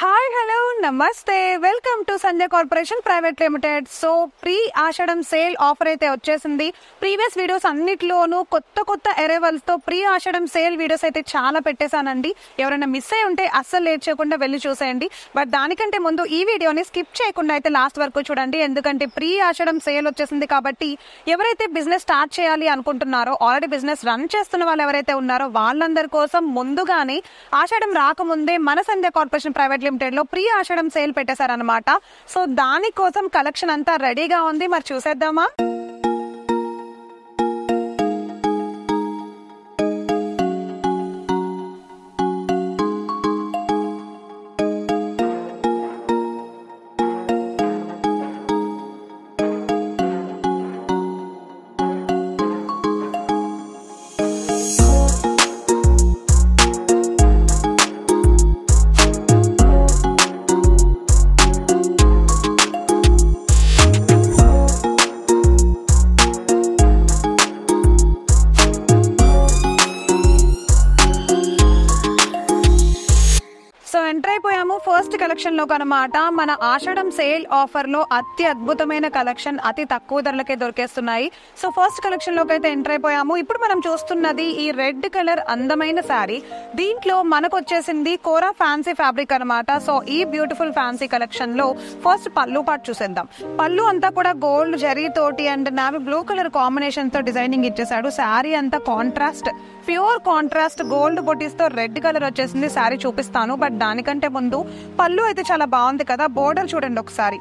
Hi hello నమస్తే welcome to Sandhya corporation private limited. So pre Ashadam sale offer అయితే వచ్చేసింది. Previous videos అన్నిట్లోనూ కొత్త అరైవల్స్ తో ప్రీ ఆషాఢం సేల్ వీడియోస్ అయితే చాలా పెట్టేశానండి. ఎవరైనా మిస్ అయి ఉంటే అస్సలు లేట్ చేయకుండా వెళ్ళి చూసేయండి. బట్ దానికంటే ముందు ఈ వీడియోని స్కిప్ చేయకుండా అయితే లాస్ట్ వరకు చూడండి. ఎందుకంటే ప్రీ ఆషాఢం సేల్ వచ్చేసింది కాబట్టి ఎవరైతే బిజినెస్ స్టార్ట్ చేయాలి అనుకుంటున్నారో, ఆల్రెడీ బిజినెస్ రన్ చేస్తున్న వాళ్ళు ఎవరైతే ఉన్నారో వాళ్ళందరి కోసం ముందుగానే ఆషాఢం రాకముందే మన సంధ్య కార్పొరేషన్ ప్రైవేట్ లిమిటెడ్ లో ప్రీ ఆషాఢం సేల్ పెట్టేశారనమాట. సో దానికోసం కలెక్షన్ అంతా రెడీగా ఉంది, మరి చూసేద్దామా? ఎంటర్ అయిపోయాము ఫస్ట్ కలెక్షన్ లో కనమాట. మన ఆషాఢం సేల్ ఆఫర్ లో అతి అద్భుతమైన కలెక్షన్ అతి తక్కువ ధరలకే దొరికేస్తున్నాయి. సో ఫస్ట్ కలెక్షన్ లోకి అయితే ఎంటర్ అయిపోయాము. ఇప్పుడు మనం చూస్తున్నది ఈ రెడ్ కలర్ అందమైన శారీ. దీంట్లో మనకు వచ్చేసింది కోరా ఫ్యాన్సీ ఫ్యాబ్రిక్ అనమాట. సో ఈ బ్యూటిఫుల్ ఫ్యాన్సీ కలెక్షన్ లో ఫస్ట్ పళ్ళు పాటు చూసేద్దాం. పళ్ళు అంతా కూడా గోల్డ్ జరీ తోటి అండ్ నావి బ్లూ కలర్ కాంబినేషన్ తో డిజైనింగ్ ఇచ్చేసాడు. శారీ అంతా contrast, pure contrast gold buttis తో రెడ్ కలర్ వచ్చేసింది. శారీ చూపిస్తాను, బట్ దానికంటే ముందు పళ్ళు అయితే చాలా బాగుంది కదా. బోర్డర్ చూడండి ఒకసారి.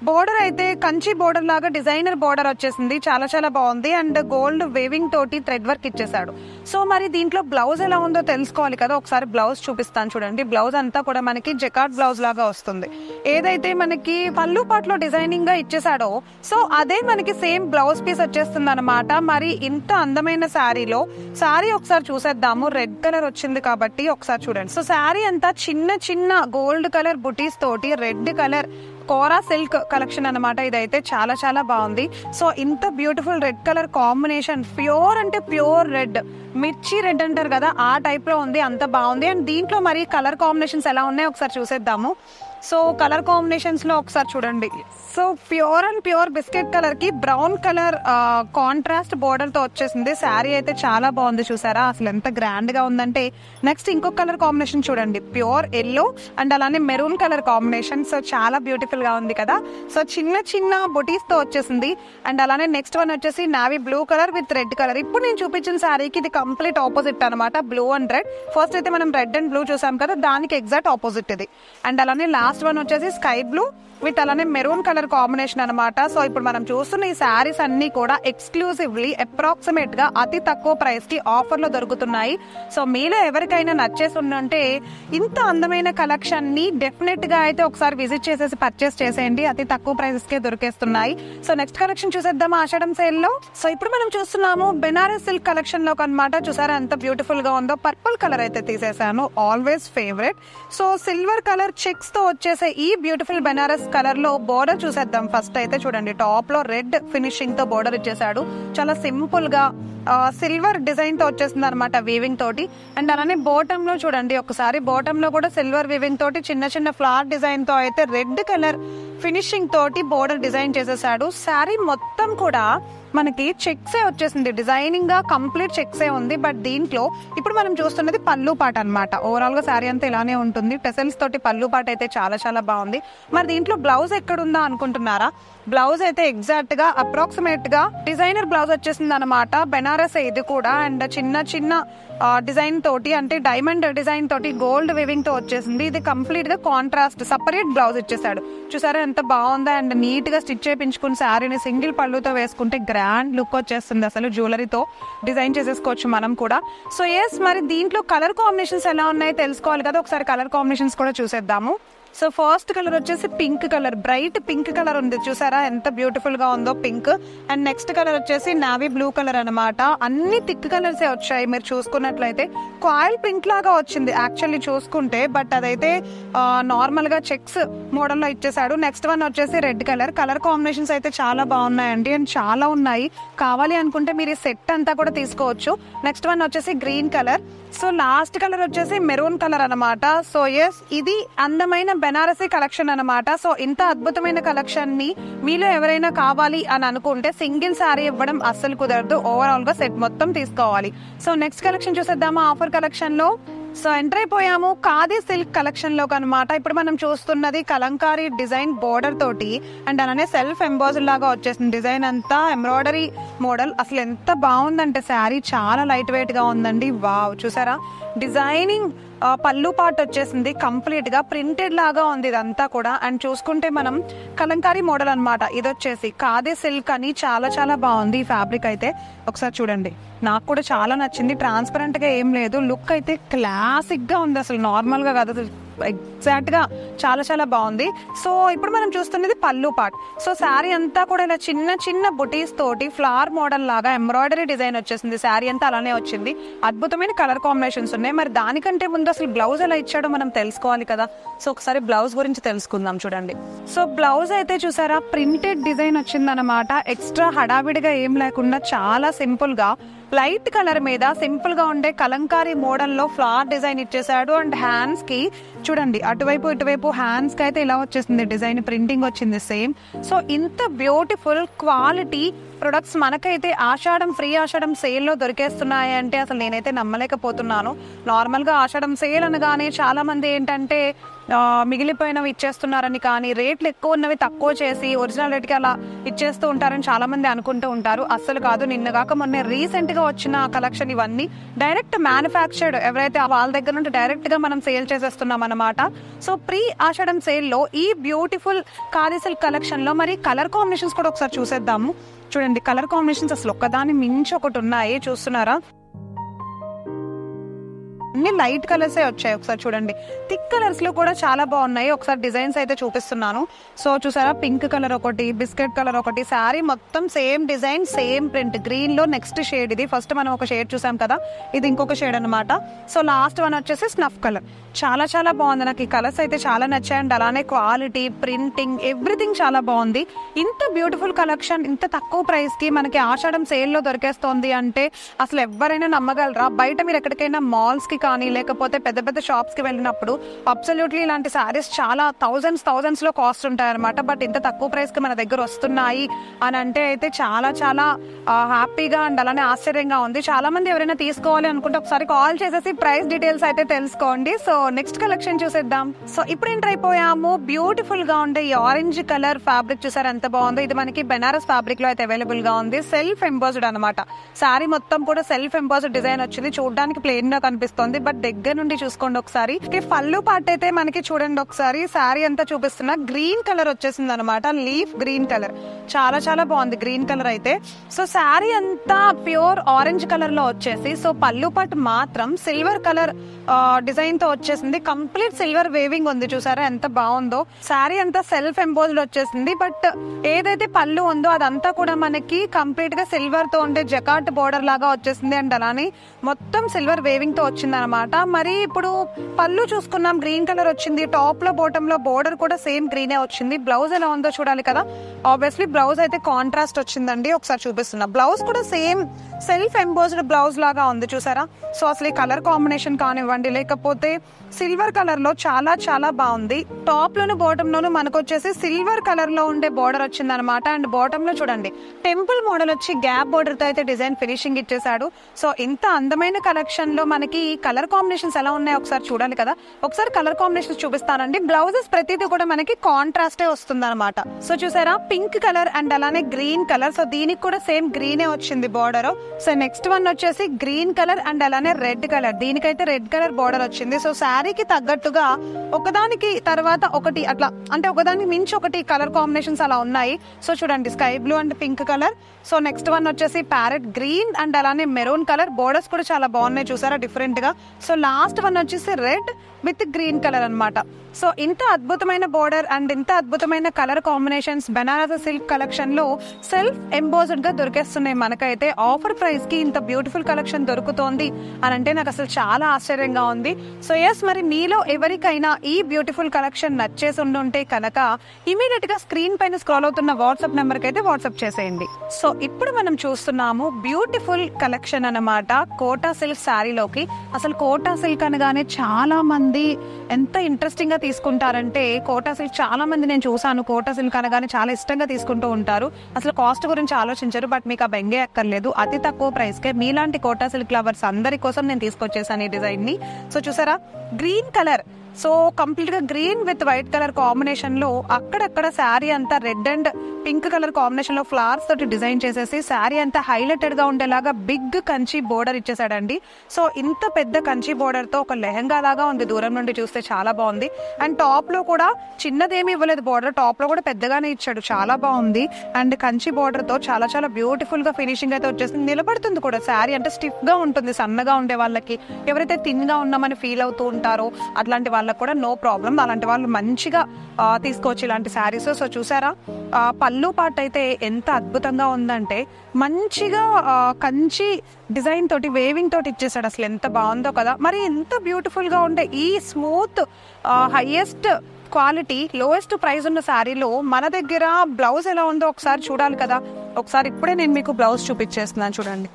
బోర్డర్ అయితే కంచి బోర్డర్ లాగా డిజైనర్ బోర్డర్ వచ్చేసింది, చాలా చాలా బాగుంది. అండ్ గోల్డ్ వేవింగ్ తోటి థ్రెడ్ వర్క్ ఇచ్చేసాడు. సో మరి దీంట్లో బ్లౌజ్ ఎలా ఉందో తెలుసుకోవాలి కదా, ఒకసారి బ్లౌజ్ చూపిస్తాను చూడండి. బ్లౌజ్ అంతా కూడా మనకి జకార్డ్ బ్లౌజ్ లాగా వస్తుంది. ఏదైతే మనకి పళ్ళు పాటలో డిజైనింగ్ గా ఇచ్చేసాడో సో అదే మనకి సేమ్ బ్లౌజ్ పీస్ వచ్చేస్తుంది అనమాట. మరి ఇంత అందమైన శారీలో శారీ ఒకసారి చూసేద్దాము. రెడ్ కలర్ వచ్చింది కాబట్టి ఒకసారి చూడండి. సో శారీ అంతా చిన్న చిన్న గోల్డ్ కలర్ బుటీస్ తోటి రెడ్ కలర్ కోరా సిల్క్ కలెక్షన్ అనమాట. ఇదైతే చాలా చాలా బాగుంది. సో ఇంత beautiful red colour combination, pure అంటే ప్యూర్ రెడ్, మిర్చి రెడ్ అంటారు కదా ఆ టైప్ లో ఉంది, అంత బాగుంది. అండ్ దీంట్లో మరి కలర్ కాంబినేషన్స్ ఎలా ఉన్నాయో ఒకసారి చూసేద్దాము. సో కలర్ కాంబినేషన్స్ లో ఒకసారి చూడండి. So pure and pure biscuit colour కి బ్రౌన్ కలర్ కాంట్రాస్ట్ బోర్డర్ తో వచ్చేసింది. శారీ అయితే చాలా బాగుంది, చూసారా అసలు ఎంత గ్రాండ్ గా ఉందంటే. నెక్స్ట్ ఇంకొక కలర్ కాంబినేషన్ చూడండి, ప్యూర్ ఎల్లో అండ్ అలానే మెరూన్ కలర్ కాంబినేషన్. సో చాలా బ్యూటిఫుల్ గా ఉంది కదా. సో చిన్న చిన్న బొటీస్ తో వచ్చేసింది. అండ్ అలానే నెక్స్ట్ వన్ వచ్చేసి navy blue colour with red colour. ఇప్పుడు నేను చూపించిన శారీకి ఇది కంప్లీట్ ఆపోజిట్ అనమాట, బ్లూ అండ్ రెడ్. ఫస్ట్ అయితే మనం రెడ్ అండ్ బ్లూ చూసాం కదా, దానికి ఎగ్జాక్ట్ ఆపోజిట్ ఇది. అండ్ అలానే లాస్ట్ వన్ వచ్చేసి స్కై బ్లూ విత్ అలానే మెరూన్ కలర్ కాంబినేషన్ అనమాట. సో ఇప్పుడు మనం చూస్తున్న ఈ శారీస్ అన్ని కూడా ఎక్స్క్లూజివ్లీ అప్రాక్సిమేట్ గా అతి తక్కువ ప్రైస్ కి ఆఫర్ లో దొరుకుతున్నాయి. సో మీలో ఎవరికైనా నచ్చేసి ఉందంటే ఇంత అందమైన కలెక్షన్ ని డెఫినెట్ గా అయితే ఒకసారి విజిట్ చేసేసి పర్చేస్ చేసేయండి, అతి తక్కువ ప్రైసెస్ కే దొరికేస్తున్నాయి. సో నెక్స్ట్ కలెక్షన్ చూసేద్దాం ఆషాఢం సేల్ లో. సో ఇప్పుడు మనం చూస్తున్నాము బెనారస్ సిల్క్ కలెక్షన్ లో అనమాట. చూసారా ఎంత బ్యూటిఫుల్ గా ఉందో. పర్పుల్ కలర్ అయితే తీసేసాను, always favourite. So silver colour checks తో వచ్చేసే ఈ బ్యూటిఫుల్ బెనారస్ కలర్ లో బోర్డర్ చూసేద్దాం. ఫస్ట్ అయితే చూడండి, టాప్ లో రెడ్ ఫినిషింగ్ తో బోర్డర్ ఇచ్చేసాడు. చాలా సింపుల్ గా సిల్వర్ డిజైన్ తో వచ్చేసింది అనమాట, వీవింగ్ తోటి. అండ్ అలానే బాటమ్ లో చూడండి ఒకసారి, బాటమ్ లో కూడా సిల్వర్ వీవింగ్ తోటి చిన్న చిన్న ఫ్లవర్ డిజైన్ తో అయితే రెడ్ కలర్ ఫినిషింగ్ తోటి బోర్డర్ డిజైన్ చేసేసాడు. శారీ మొత్తం కూడా మనకి చెక్సే వచ్చేసింది, డిజైనింగ్ గా కంప్లీట్ చెక్సే ఉంది. బట్ దీంట్లో ఇప్పుడు మనం చూస్తున్నది పళ్ళు పాట అనమాట. ఓవరాల్ గా శారీ అంతా ఇలానే ఉంటుంది. టెసల్స్ తోటి పళ్ళు పాట అయితే చాలా చాలా బాగుంది. మరి దీంట్లో బ్లౌజ్ ఎక్కడుందా అనుకుంటున్నారా? బ్లౌజ్ అయితే ఎగ్జాక్ట్ గా అప్రాక్సిమేట్ గా డిజైనర్ బ్లౌజ్ వచ్చేసింది అనమాట. బెనారస్ ఇది కూడా. అండ్ చిన్న చిన్న డిజైన్ తోటి అంటే డైమండ్ డిజైన్ తోటి గోల్డ్ వివింగ్ తో వచ్చేసింది. ఇది కంప్లీట్ గా కాంట్రాస్ట్ సపరేట్ బ్లౌజ్ ఇచ్చేసాడు. చూసారా ఎంత బాగుందా. అండ్ నీట్ గా స్టిచ్ చేయించుకుని శారీని సింగిల్ పళ్ళుతో వేసుకుంటే గ్రాండ్ లుక్ వచ్చేస్తుంది. అసలు జ్యువెలరీతో డిజైన్ చేసేసుకోవచ్చు మనం కూడా. సో ఎస్, మరి దీంట్లో కలర్ కాంబినేషన్స్ ఎలా ఉన్నాయో తెలుసుకోవాలి కదా, ఒకసారి కలర్ కాంబినేషన్స్ కూడా చూసేద్దాము. సో ఫస్ట్ కలర్ వచ్చేసి pink colour, bright pink colour ఉంది, చూసారా ఎంత బ్యూటిఫుల్ గా ఉందో పింక్. అండ్ నెక్స్ట్ కలర్ వచ్చేసి నావీ బ్లూ కలర్ అనమాట. అన్ని థిక్ కలర్స్ వచ్చాయి. మీరు చూసుకున్నట్లయితే కాయిల్ ప్రింట్ లాగా వచ్చింది యాక్చువల్లీ చూసుకుంటే, బట్ అదైతే నార్మల్ గా చెక్స్ మోడల్లో ఇచ్చేసాడు. నెక్స్ట్ వన్ వచ్చేసి రెడ్ కలర్. కలర్ కాంబినేషన్స్ అయితే చాలా బాగున్నాయండి అండ్ చాలా ఉన్నాయి. కావాలి అనుకుంటే మీరు ఈ సెట్ అంతా కూడా తీసుకోవచ్చు. నెక్స్ట్ వన్ వచ్చేసి green colour. So last colour వచ్చేసి మెరూన్ కలర్ అనమాట. సో ఎస్, ఇది అందమైన బెనారసీ కలెక్షన్ అనమాట. సో ఇంత అద్భుతమైన కలెక్షన్ ని మీలో ఎవరైనా కావాలి అని అనుకుంటే సింగిల్ శారీ ఇవ్వడం అస్సలు కుదరదు, ఓవరాల్ గా సెట్ మొత్తం తీసుకోవాలి. సో నెక్స్ట్ కలెక్షన్ చూసేద్దామా ఆఫర్ కలెక్షన్ లో. సో ఎంటర్ అయిపోయాము ఖాదీ సిల్క్ కలెక్షన్ లోకి అనమాట. ఇప్పుడు మనం చూస్తున్నది కలంకారీ డిజైన్ బోర్డర్ తోటి అండ్ అలానే సెల్ఫ్ ఎంబోజ్డ్ లాగా వచ్చేసింది. డిజైన్ అంతా ఎంబ్రాయిడరీ మోడల్. అసలు ఎంత బాగుందంటే శారీ చాలా లైట్ వెయిట్ గా ఉందండి. వావ్, చూసారా డిజైనింగ్ పళ్ళు పార్ట్ వచ్చేసింది, కంప్లీట్ గా ప్రింటెడ్ లాగా ఉంది ఇదంతా కూడా. అండ్ చూసుకుంటే మనం కలంకారీ మోడల్ అనమాట. ఇది వచ్చేసి ఖాదీ సిల్క్ అని చాలా చాలా బాగుంది ఈ ఫ్యాబ్రిక్ అయితే. ఒకసారి చూడండి, నాకు కూడా చాలా నచ్చింది. ట్రాన్స్పరెంట్ గా ఏం లేదు, లుక్ అయితే క్లాసిక్ గా ఉంది, అసలు నార్మల్ గా కాదు, ఎగ్జాక్ట్ గా చాలా చాలా బాగుంది. సో ఇప్పుడు మనం చూస్తున్నది పళ్ళు పార్ట్. సో శారీ అంతా కూడా ఇలా చిన్న చిన్న బుటీస్ తోటి ఫ్లవర్ మోడల్ లాగా ఎంబ్రాయిడరీ డిజైన్ వచ్చేసింది. శారీ అంతా అలానే వచ్చింది. అద్భుతమైన కలర్ కాంబినేషన్స్ ఉన్నాయి. మరి దానికంటే ముందు అసలు బ్లౌజ్ ఎలా ఇచ్చాడో మనం తెలుసుకోవాలి కదా. సో ఒకసారి బ్లౌజ్ గురించి తెలుసుకుందాం. చూడండి, సో బ్లౌజ్ అయితే చూసారా ప్రింటెడ్ డిజైన్ వచ్చిందనమాట. ఎక్స్ట్రా హడావిడిగా ఏం లేకుండా చాలా సింపుల్ గా లైట్ కలర్ మీద సింపుల్ గా ఉండే కలంకారీ మోడల్ లో ఫ్లవర్ డిజైన్ ఇచ్చేసాడు. అండ్ హ్యాండ్స్ కి చూడండి, అటువైపు ఇటువైపు హ్యాండ్స్ కి అయితే ఇలా వచ్చేసింది డిజైన్, ప్రింటింగ్ వచ్చింది సేమ్. సో ఇంత బ్యూటిఫుల్ క్వాలిటీ ప్రొడక్ట్స్ మనకైతే ఆషాఢం ఫ్రీ ఆషాఢం సేల్ లో దొరికేస్తున్నాయి అంటే అసలు నేనైతే నమ్మలేకపోతున్నాను. నార్మల్ గా ఆషాఢం సేల్ అనగానే చాలా మంది ఏంటంటే మిగిలిపోయినవి ఇచ్చేస్తున్నారని, కానీ రేట్లు ఎక్కువ ఉన్నవి తక్కువ చేసి ఒరిజినల్ రేట్ కి అలా ఇచ్చేస్తూ ఉంటారని చాలా మంది అనుకుంటూ ఉంటారు. అస్సలు కాదు. నిన్నగాక మొన్న రీసెంట్ గా వచ్చిన కలెక్షన్ ఇవన్నీ డైరెక్ట్ మ్యానుఫ్యాక్చర్డ్, ఎవరైతే వాళ్ళ దగ్గర నుండి డైరెక్ట్ గా మనం సేల్ చేసేస్తున్నాం అనమాట. సో ప్రీ ఆషాఢం సేల్ లో ఈ బ్యూటిఫుల్ ఖాదీ సిల్క్ కలెక్షన్ లో మరి కలర్ కాంబినేషన్స్ కూడా ఒకసారి చూసేద్దాము. చూడండి, కలర్ కాంబినేషన్స్ అసలు ఒక్కదాని మించి ఒకటి ఉన్నాయి, చూస్తున్నారా? అన్ని లైట్ కలర్స్ వచ్చాయి. ఒకసారి చూడండి, థిక్ కలర్స్ లో కూడా చాలా బాగున్నాయి. ఒకసారి డిజైన్స్ అయితే చూపిస్తున్నాను. సో చూసారా, పింక్ కలర్ ఒకటి, బిస్కెట్ కలర్ ఒకటి, శారీ మొత్తం same design same print. Green లో నెక్స్ట్ షేడ్ ఇది. ఫస్ట్ మనం ఒక షేడ్ చూసాం కదా, ఇది ఇంకొక షేడ్ అనమాట. సో లాస్ట్ వన్ వచ్చేసి స్నఫ్ కలర్. చాలా చాలా బాగుంది, నాకు ఈ కలర్స్ అయితే చాలా నచ్చాయి. అండ్ అలానే క్వాలిటీ, ప్రింటింగ్, ఎవ్రీథింగ్ చాలా బాగుంది. ఇంత బ్యూటిఫుల్ కలెక్షన్ ఇంత తక్కువ ప్రైస్ కి మనకి ఆషాఢం సేల్ లో దొరికేస్తోంది అంటే అసలు ఎవరైనా నమ్మగలరా? బయట మీరు ఎక్కడికైనా మాల్స్ కి కానీ లేకపోతే పెద్ద పెద్ద షాప్స్ కి వెళ్ళినప్పుడు అబ్సల్యూట్లీ ఇలాంటి శారీస్ చాలా థౌజండ్స్ లో కాస్ట్ ఉంటాయి అనమాట. బట్ ఇంత తక్కువ ప్రైస్ కి మన దగ్గర వస్తున్నాయి అని అంటే అయితే చాలా చాలా హ్యాపీగా అండ్ అలానే ఆశ్చర్యంగా ఉంది. చాలా మంది ఎవరైనా తీసుకోవాలి అనుకుంటే ఒకసారి కాల్ చేసేసి ప్రైస్ డీటెయిల్స్ అయితే తెలుసుకోండి. సో నెక్స్ట్ కలెక్షన్ చూసేద్దాం. సో ఇప్పుడు ఎంటర్ అయిపోయాము. బ్యూటిఫుల్ గా ఉండే ఈ ఆరెంజ్ కలర్ ఫ్యాబ్రిక్ చూసారు ఎంత బాగుందో. ఇది మనకి బెనారస్ ఫ్యాబ్రిక్ లో అయితే అవైలబుల్ గా ఉంది. సెల్ఫ్ ఎంబోజ్డ్ అనమాట. శారీ మొత్తం కూడా సెల్ఫ్ ఎంబోజ్డ్ డిజైన్ వచ్చింది. చూడడానికి ప్లెయిన్ గా కనిపిస్తుంది, బట్ దగ్గర నుండి చూసుకోండి ఒకసారి. పళ్ళు పార్ట్ అయితే మనకి చూడండి ఒకసారి, శారీ అంతా చూపిస్తున్నా గ్రీన్ కలర్ వచ్చేసింది అనమాట. లీఫ్ గ్రీన్ కలర్ చాలా చాలా బాగుంది గ్రీన్ కలర్ అయితే. సో శారీ అంతా ప్యూర్ ఆరెంజ్ కలర్ లో వచ్చేసి, సో పళ్ళు పార్ట్ మాత్రం సిల్వర్ కలర్ డిజైన్ తో వచ్చేసింది. కంప్లీట్ సిల్వర్ వేవింగ్ ఉంది, చూసారా ఎంత బాగుందో. శారీ అంతా సెల్ఫ్ ఎంబోజ్డ్ వచ్చేసింది, బట్ ఏదైతే పళ్ళు ఉందో అదంతా కూడా మనకి కంప్లీట్ గా సిల్వర్ తో ఉండే జకాట్ బోర్డర్ లాగా వచ్చేసింది. అండ్ అలానే మొత్తం సిల్వర్ వేవింగ్ తో వచ్చింది అనమాట. మరి ఇప్పుడు పళ్ళు చూసుకున్నాం, గ్రీన్ కలర్ వచ్చింది. టాప్ లో బాటమ్ లో బోర్డర్ కూడా సేమ్ గ్రీనే వచ్చింది. బ్లౌజ్ ఎలా ఉందో చూడాలి కదా. ఆబ్వియస్లీ బ్లౌజ్ అయితే కాంట్రాస్ట్ వచ్చిందండి. ఒకసారి చూపిస్తున్నా, బ్లౌజ్ కూడా సేమ్ సెల్ఫ్ ఎంబోజ్డ్ బ్లౌజ్ లాగా ఉంది, చూసారా. సో అసలు ఈ కలర్ కాంబినేషన్ కానివ్వండి, లేకపోతే సిల్వర్ కలర్ లో చాలా చాలా బాగుంది. టాప్ లోను బాటమ్ లోను మనకు వచ్చేసి సిల్వర్ కలర్ లో ఉండే బోర్డర్ వచ్చింది అనమాట. అండ్ బాటమ్ లో చూడండి టెంపుల్ మోడల్ వచ్చి గ్యాప్ బోర్డర్ తో అయితే డిజైన్ ఫినిషింగ్ ఇచ్చేసాడు. సో ఇంత అందమైన కలెక్షన్ లో మనకి కలర్ కాంబినేషన్స్ ఎలా ఉన్నాయో ఒకసారి చూడాలి కదా. ఒకసారి కలర్ కాంబినేషన్స్ చూపిస్తానండి. బ్లౌజెస్ ప్రతిదీ కూడా మనకి కాంట్రాస్టే వస్తుంది అనమాట. సో చూసారా, పింక్ కలర్ అండ్ అలానే గ్రీన్ కలర్. సో దీనికి కూడా సేమ్ గ్రీనే వచ్చింది బోర్డర్. సో నెక్స్ట్ వన్ వచ్చేసి గ్రీన్ కలర్ అండ్ అలానే రెడ్ కలర్. దీనికైతే రెడ్ కలర్ బోర్డర్ వచ్చింది. సో శారీకి తగ్గట్టుగా ఒకదానికి తర్వాత ఒకటి అట్లా, అంటే ఒకదానికి మించి ఒకటి కలర్ కాంబినేషన్స్ అలా ఉన్నాయి. సో చూడండి, sky blue and pink colour. So next one వచ్చేసి ప్యారెట్ గ్రీన్ అండ్ అలానే మెరూన్ కలర్. బోర్డర్స్ కూడా చాలా బాగున్నాయి, చూసారా డిఫరెంట్ గా. సో లాస్ట్ వన్ వచ్చేసి రెడ్ విత్ గ్రీన్ కలర్ అనమాట. సో ఇంత అద్భుతమైన బోర్డర్ అండ్ ఇంత అద్భుతమైన colour combinations Banaras silk collection లో సెల్ఫ్ ఎంబోజ్డ్ గా దొరికేస్తున్నాయి మనకైతే. ఆఫర్ ప్రైస్ కి ఇంత బ్యూటిఫుల్ కలెక్షన్ దొరుకుతోంది అని అంటే నాకు అసలు చాలా ఆశ్చర్యంగా ఉంది. సో ఎస్, మరి మీలో ఎవరికైనా ఈ బ్యూటిఫుల్ కలెక్షన్ నచ్చేసి ఉండుంటే కనుక ఇమీడియట్ గా స్క్రీన్ పైన స్క్రోల్ అవుతున్న వాట్సాప్ నెంబర్ కి అయితే వాట్సాప్ చేసేయండి. సో ఇప్పుడు మనం చూస్తున్నాము బ్యూటిఫుల్ కలెక్షన్ అన్నమాట కోటా సిల్క్ శారీలోకి. అసలు కోటా సిల్క్ అనగానే చాలా మంది ఎంత ఇంట్రెస్టింగ్ గా తీసుకుంటారంటే, కోటా సిల్క్ చాలా మంది నేను చూసాను, కోటా సిల్క్ అనగానే చాలా ఇష్టంగా తీసుకుంటూ ఉంటారు. అసలు కాస్ట్ గురించి ఆలోచించరు. బట్ మీకు ఆ బెంగే అక్కర్లేదు, అతి తక్కువ ప్రైస్ కే మీలాంటి కోటా సిల్క్ లవర్స్ అందరి కోసం నేను తీసుకొచ్చేసాను ఈ డిజైన్ ని. సో చూసారా, గ్రీన్ కలర్, సో కంప్లీట్ గా green with white colour combination లో అక్కడక్కడ శారీ అంతా red and pink colour combination లో ఫ్లవర్స్ తోటి డిజైన్ చేసేసి శారీ అంతా హైలైటెడ్ గా ఉండేలాగా బిగ్ కంచి బోర్డర్ ఇచ్చేసాడండి. సో ఇంత పెద్ద కంచి బోర్డర్ తో ఒక లెహంగా లాగా ఉంది, దూరం నుండి చూస్తే చాలా బాగుంది. అండ్ టాప్ లో కూడా చిన్నదేమీ ఇవ్వలేదు బోర్డర్, టాప్ లో కూడా పెద్దగానే ఇచ్చాడు, చాలా బాగుంది. అండ్ కంచి బోర్డర్ తో చాలా చాలా బ్యూటిఫుల్ గా ఫినిషింగ్ అయితే వచ్చేసింది. నిలబడుతుంది కూడా శారీ, అంటే స్టిఫ్ గా ఉంటుంది సన్నగా ఉండే వాళ్ళకి, ఎవరైతే థిన్ గా ఉన్నామని ఫీల్ అవుతూ ఉంటారో అట్లాంటి వాళ్ళకి కూడా నో ప్రాబ్లం, అలాంటి వాళ్ళు మంచిగా తీసుకోవచ్చు ఇలాంటి శారీస్. సో చూసారా, పళ్ళు పార్ట్ అయితే ఎంత అద్భుతంగా ఉందంటే మంచిగా కంచి డిజైన్ తోటి వేవింగ్ తోటి ఇచ్చేసాడు, అసలు ఎంత బాగుందో కదా. మరి ఎంత బ్యూటిఫుల్ గా ఉండే ఈ smooth highest quality lowest price ఉన్న శారీలో మన దగ్గర బ్లౌజ్ ఎలా ఉందో ఒకసారి చూడాలి కదా. ఒకసారి ఇప్పుడే నేను మీకు బ్లౌజ్ చూపించేస్తున్నాను, చూడండి.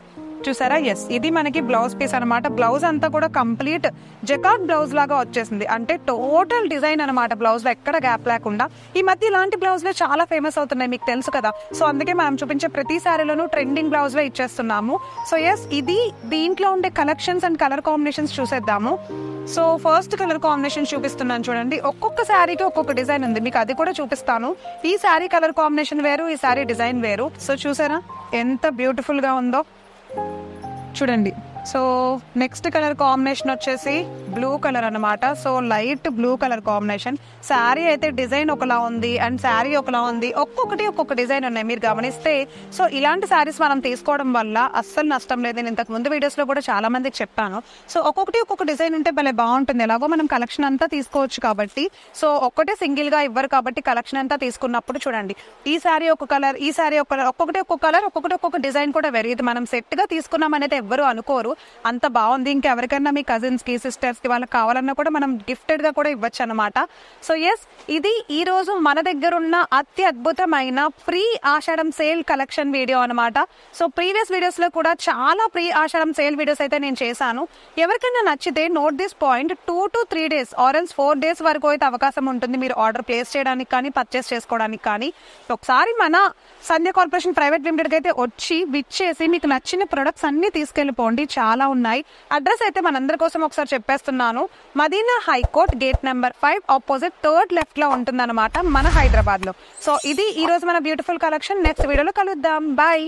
చూసారా, ఎస్, ఇది మనకి బ్లౌజ్ పీస్ అనమాట. బ్లౌజ్ అంతా కూడా కంప్లీట్ జకార్డ్ బ్లౌజ్ లాగా వచ్చేసింది, అంటే టోటల్ డిజైన్ అనమాట బ్లౌజ్ లో, ఎక్కడ గ్యాప్ లేకుండా. ఈ మధ్య ఇలాంటి బ్లౌజ్ లో చాలా ఫేమస్ అవుతున్నాయి, మీకు తెలుసు కదా. సో అందుకే మనం చూపించే ప్రతి శారీలోనూ ట్రెండింగ్ బ్లౌజ్ లో ఇచ్చేస్తున్నాము. సో ఎస్, ఇది దీంట్లో ఉండే కలెక్షన్స్ అండ్ కలర్ కాంబినేషన్స్ చూసేద్దాము. సో ఫస్ట్ కలర్ కాంబినేషన్ చూపిస్తున్నాను చూడండి. ఒక్కొక్క శారీకి ఒక్కొక్క డిజైన్ ఉంది, మీకు అది కూడా చూపిస్తాను. ఈ శారీ కలర్ కాంబినేషన్ వేరు, ఈ శారీ డిజైన్ వేరు. సో చూసారా ఎంత బ్యూటిఫుల్ గా ఉందో, చూడండి. సో నెక్స్ట్ కలర్ కాంబినేషన్ వచ్చేసి బ్లూ కలర్ అనమాట. So light blue colour combination. Sari అయితే డిజైన్ ఒకలా ఉంది అండ్ శారీ ఒకలా ఉంది, ఒక్కొక్కటి ఒక్కొక్క డిజైన్ ఉన్నాయి మీరు గమనిస్తే. సో ఇలాంటి శారీస్ మనం తీసుకోవడం వల్ల అస్సలు నష్టం లేదు. నేను ఇంతకు ముందు వీడియోస్ లో కూడా చాలా మందికి చెప్పాను. సో ఒక్కొక్కటి ఒక్కొక్క డిజైన్ ఉంటే భలే బాగుంటుంది, ఎలాగో మనం కలెక్షన్ అంతా తీసుకోవచ్చు కాబట్టి. సో ఒక్కటే సింగిల్ గా ఇవ్వరు కాబట్టి కలెక్షన్ అంతా తీసుకున్నప్పుడు చూడండి, ఈ శారీ ఒక కలర్, ఈ శారీ ఒక కలర్, ఒక్కొక్కటి ఒక్కొక్క కలర్, ఒక్కొక్కటి ఒక్కొక్క డిజైన్ కూడా వేరే. ఇది మనం సెట్ గా తీసుకున్నాం అనేది ఎవ్వరు అనుకోరు, అంత బాగుంది. ఇంకెవరికైనా మీ కజిన్స్ కి సిస్టర్స్ కి వాళ్ళకి కావాలన్నా కూడా మనం గిఫ్టెడ్ గా కూడా ఇవ్వచ్చు అనమాట. సో ఎస్, ఇది ఈ రోజు మన దగ్గర ఉన్న అత్యద్భుతమైన pre Ashadam sale collection video అనమాట. సో ప్రీవియస్ వీడియోస్ లో కూడా చాలా ప్రీ ఆషాఢం సేల్ వీడియోస్ అయితే నేను చేశాను. ఎవరికైనా నచ్చితే note this point, 2 to 3 days or else 4 days వరకు అయితే అవకాశం ఉంటుంది మీరు ఆర్డర్ ప్లేస్ చేయడానికి కానీ పర్చేస్ చేసుకోవడానికి కానీ. ఒకసారి మన సంధ్య కార్పొరేషన్ ప్రైవేట్ లిమిటెడ్ అయితే వచ్చి విచ్చేసి మీకు నచ్చిన ప్రొడక్ట్స్ అన్ని తీసుకెళ్లిపోండి, చాలా ఉన్నాయి. అడ్రస్ అయితే మనందరి కోసం ఒకసారి చెప్పేస్తున్నాను. Madina high court gate number 5 opposite 3rd left లో ఉంటుందన్నమాట మన హైదరాబాద్ లో. సో ఇది ఈ రోజు మన బ్యూటిఫుల్ కలెక్షన్. నెక్స్ట్ వీడియోలో కలుద్దాం, బాయ్.